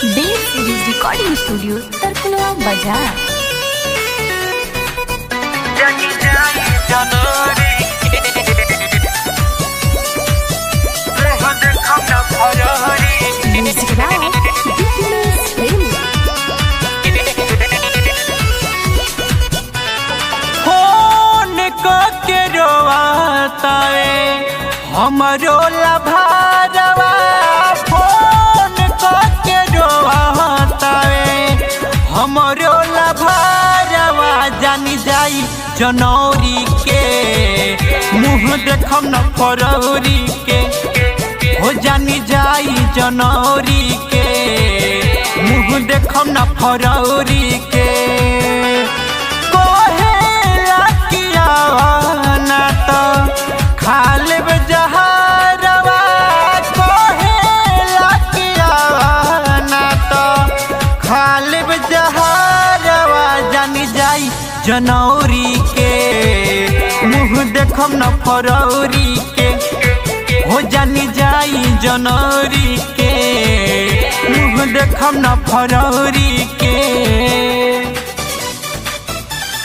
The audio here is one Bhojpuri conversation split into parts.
देव सीरीज रिकॉर्डिंग स्टूडियो तरकुलवा बाजार। म्यूजिक राव बिजनेस फिल्म। फोन के रोवातावे हमरो लभारवा, फोन के रोवातावे हमरो लभारवा। जानी जाई जनौरी के मुँह देखम न फरौरी के, हो जानी जाई जनौरी के मुँह देखम न फरौरी के। ना तो खा लेब जहरवा, कहेला किया ना तो खा लेब जहरवा। जानी जाई जनौरी के मुँह देखम न फरौरी के, हो जानी जाई जनौरी के मुँह देखम न फरौरी के।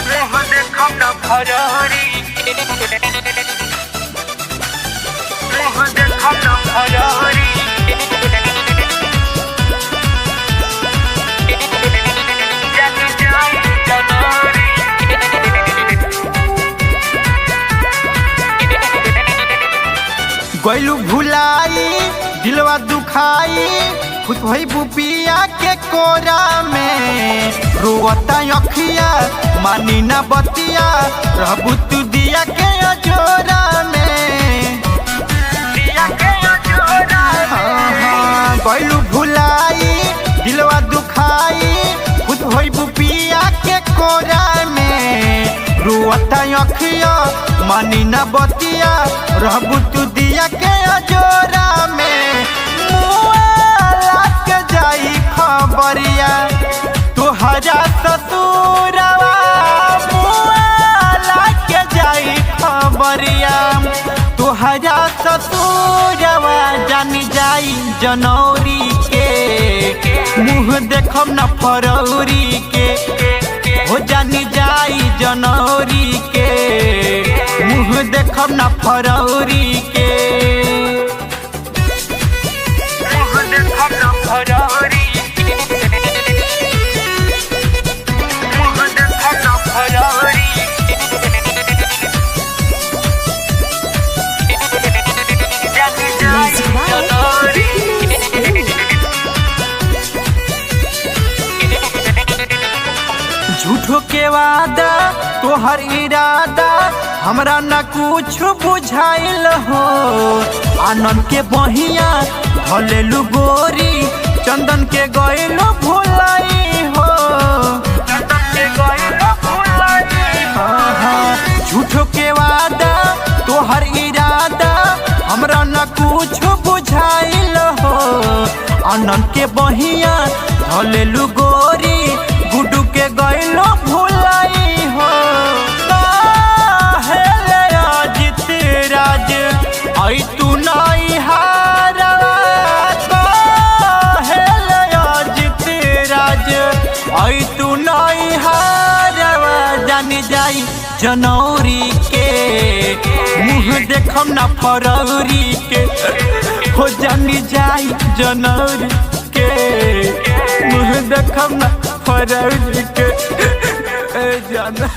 देखम न फरौरी के, मुँह देखम न फरौरी के। जानी जाई जनौरी गइलू भुलाई दिलवा दुखाई, खुद भई बुपिया के कोरा में रोवता अखिया मानी न बतिया। रहबू तू दिया के अजोरा में, दिया के अजोरा में। गइलू भुलाई दिलवा दुखाई, खुद भई बुपिया के कोरा में रोवता अखिया मानी न बतिया। रहबू तू दिया के अजोरा में, मुआ के जाई खबरिया तोहरा ससुरवा। मुआ के जाई खबरिया तोहरा ससुरवा। जानी जाई जनौरी के मुँह देखम न फरौरी के, हो जानी जाई जनौरी के मुँह देखम न फरौरी के। मुँह देखम न फरौरी के, मुँह देखम न फरौरी के। जानी जाई जनौरी झूठो के वादा तोहर इरादा हमरा न कुछ बुझाइल हो। आनंद के बहिया भलेलू गोरी, चंदन के गइलो भुलाई हो। चंदन के गइलो भुलाई हो। झूठो के वादा तोहर इरादा हमरा न कुछ बुझाइल हो। आनंद के बहिया भलेलू गोरी, गुड्डू के गइलो भुलाई हो। काहेले अजित राज आई तू नहीं हारवा, काहेले अजित राज आई तू नहीं हारवा। जानी जाई जनौरी के मुँह देखम न फरौरी के, हो जानी जाई जनौरी के मुँह देखम न फरौरी के। जाना